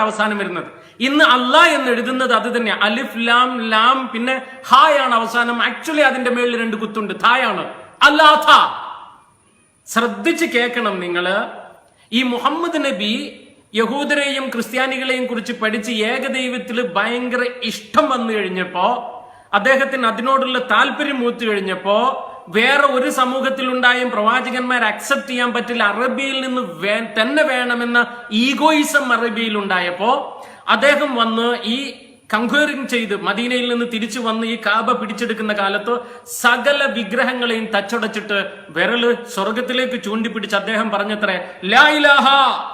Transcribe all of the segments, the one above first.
അവസാനം വരുന്നത്. ഇന്ന് അല്ലാഹ് എന്ന് എഴുതുന്നത് അത് തന്നെ, അലിഫ് ലാം ലാം പിന്നെ ഹായാണ് അവസാനം. ആക്ച്വലി അതിന്റെ മേളിൽ 2 കുത്തുണ്ട്, തായാണ്. അല്ലാഥ. ശ്രദ്ധിച്ച് കേൾക്കണം നിങ്ങള്. ഈ മുഹമ്മദ് നബി യഹൂദരെയും ക്രിസ്ത്യാനികളെയും കുറിച്ച് പഠിച്ച് ഏകദൈവത്തിൽ ഭയങ്കര ഇഷ്ടം വന്നു കഴിഞ്ഞപ്പോ, അദ്ദേഹത്തിന് അതിനോടുള്ള താല്പര്യം മൂത്തു കഴിഞ്ഞപ്പോ, വേറെ ഒരു സമൂഹത്തിലുണ്ടായും പ്രവാചകന്മാർ അക്സെപ്റ്റ് ചെയ്യാൻ പറ്റില്ല, അറബിയിൽ നിന്ന് തന്നെ വേണമെന്ന ഈഗോയിസം അറബിയിൽ ഉണ്ടായപ്പോ അദ്ദേഹം വന്ന് ഈ കൺക്വയറിംഗ് ചെയ്ത് മദീനയിൽ നിന്ന് തിരിച്ചു വന്ന് ഈ കാബ പിടിച്ചെടുക്കുന്ന കാലത്ത് സകല വിഗ്രഹങ്ങളെയും തച്ചടച്ചിട്ട് വിരല് സ്വർഗത്തിലേക്ക് ചൂണ്ടിപ്പിടിച്ച് അദ്ദേഹം പറഞ്ഞത്രേ, ലാ ഇലാഹ,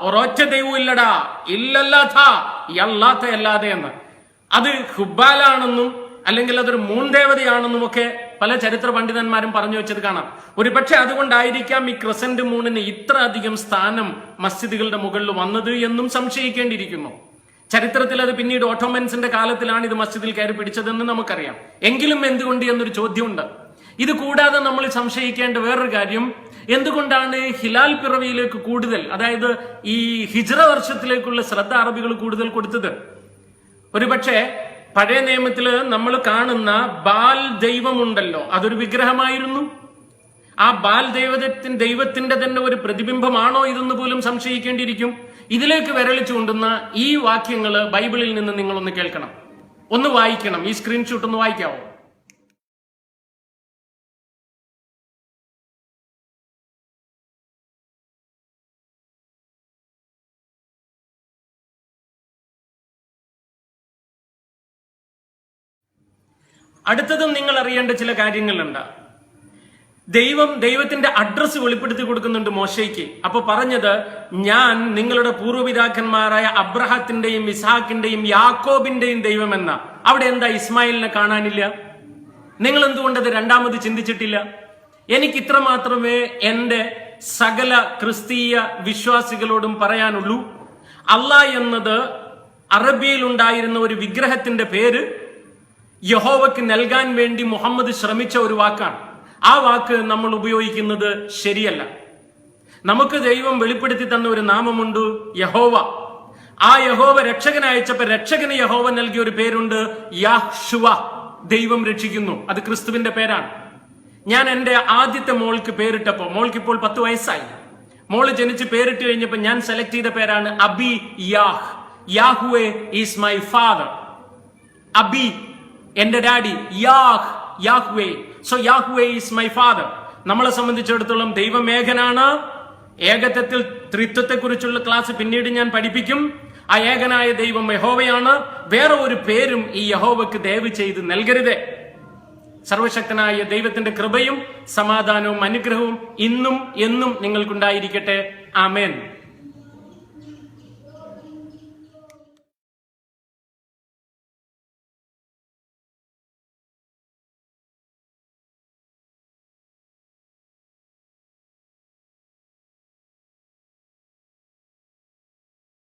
ഒരൊറ്റ ദൈവവും ഇല്ലടാ, ഇല്ലല്ലാഥ, അല്ലാത്ത അല്ലാതെ എന്ന്. അത് ഹുബാലാണെന്നും അല്ലെങ്കിൽ അതൊരു മൂൺദേവതയാണെന്നും ഒക്കെ പല ചരിത്ര പണ്ഡിതന്മാരും പറഞ്ഞു വെച്ചത് കാണാം. ഒരുപക്ഷെ അതുകൊണ്ടായിരിക്കാം ഈ ക്രസന്റ് മൂണിന് ഇത്ര അധികം സ്ഥാനം മസ്ജിദുകളുടെ മുകളിൽ വന്നത് എന്നും സംശയിക്കേണ്ടിയിരിക്കുന്നു. ചരിത്രത്തിൽ അത് പിന്നീട് ഓട്ടോമൻസിന്റെ കാലത്തിലാണ് ഇത് മസ്ജിദിൽ കയറി പിടിച്ചതെന്ന് നമുക്കറിയാം. എങ്കിലും എന്തുകൊണ്ട് എന്നൊരു ചോദ്യമുണ്ട്. ഇത് കൂടാതെ നമ്മൾ സംശയിക്കേണ്ട വേറൊരു കാര്യം, എന്തുകൊണ്ടാണ് ഹിലാൽ പിറവിയിലേക്ക് കൂടുതൽ, അതായത് ഈ ഹിജ്റ വർഷത്തിലേക്കുള്ള ശ്രദ്ധ അറബികൾ കൂടുതൽ കൊടുത്തത്? ഒരുപക്ഷെ പഴയ നിയമത്തില് നമ്മൾ കാണുന്ന ബാൽ ദൈവമുണ്ടല്ലോ, അതൊരു വിഗ്രഹമായിരുന്നു. ആ ബാൽ ദൈവത്തിന്റെ തന്നെ ഒരു പ്രതിബിംബമാണോ ഇതെന്ന് പോലും സംശയിക്കേണ്ടിയിരിക്കും. ഇതിലേക്ക് വിരളി ചൂണ്ടുന്ന ഈ വാക്യങ്ങൾ ബൈബിളിൽ നിന്ന് നിങ്ങളൊന്ന് കേൾക്കണം, ഒന്ന് വായിക്കണം. ഈ സ്ക്രീൻഷോട്ട് ഒന്ന് വായിക്കാവോ? അടുത്തതും നിങ്ങൾ അറിയേണ്ട ചില കാര്യങ്ങളുണ്ട്. ദൈവത്തിന്റെ അഡ്രസ് വെളിപ്പെടുത്തി കൊടുക്കുന്നുണ്ട് മോശയ്ക്ക്. അപ്പൊ പറഞ്ഞത്, ഞാൻ നിങ്ങളുടെ പൂർവ്വപിതാക്കന്മാരായ അബ്രഹത്തിന്റെയും ഇസ്ഹാക്കിന്റെയും യാക്കോബിന്റെയും ദൈവമെന്ന. അവിടെ എന്താ ഇസ്മായിലിനെ കാണാനില്ല? നിങ്ങൾ എന്തുകൊണ്ടത് രണ്ടാമത് ചിന്തിച്ചിട്ടില്ല? എനിക്ക് ഇത്ര മാത്രമേ എന്റെ സകല ക്രിസ്തീയ വിശ്വാസികളോടും പറയാനുള്ളൂ. അല്ലാഹ് എന്നത് അറബിയിൽ ഉണ്ടായിരുന്ന ഒരു വിഗ്രഹത്തിന്റെ പേര് യഹോവയ്ക്ക് നൽകാൻ വേണ്ടി മുഹമ്മദ് ശ്രമിച്ച ഒരു വാക്കാണ്. ആ വാക്ക് നമ്മൾ ഉപയോഗിക്കുന്നത് ശരിയല്ല. നമുക്ക് ദൈവം വെളിപ്പെടുത്തി തന്ന ഒരു നാമമുണ്ട്, യഹോവ. ആ യഹോവ രക്ഷകനെ അയച്ചപ്പോ രക്ഷകന് യഹോവ നൽകിയ ഒരു പേരുണ്ട്, യാഹ്ശുവ. ദൈവം രക്ഷിക്കുന്നു, അത് ക്രിസ്തുവിന്റെ പേരാണ്. ഞാൻ എന്റെ ആദ്യത്തെ മോൾക്ക് പേരിട്ടപ്പോ, മോൾക്ക് ഇപ്പോൾ 10 വയസ്സായി, മോള് ജനിച്ച് പേരിട്ട് കഴിഞ്ഞപ്പോ ഞാൻ സെലക്ട് ചെയ്ത പേരാണ് Abi Yah. Yahweh is my father. Abi എന്റെ daddy, Yah Yahweh. So Yahweh is my father. നമ്മളെ സംബന്ധിച്ചിടത്തോളം ദൈവം ഏകനാണ്. ഏകത്വത്തിൽ ത്രിത്വത്തെ കുറിച്ചുള്ള ക്ലാസ് പിന്നീട് ഞാൻ പഠിപ്പിക്കും. ആ ഏകനായ ദൈവം യഹോവയാണ്. വേറെ ഒരു പേരും ഈ യഹോവയ്ക്ക് ദയവ് ചെയ്ത് നൽകരുത്. സർവശക്തനായ ദൈവത്തിന്റെ കൃപയും സമാധാനവും അനുഗ്രഹവും ഇന്നും എന്നും നിങ്ങൾക്കുണ്ടായിരിക്കട്ടെ. ആമേൻ.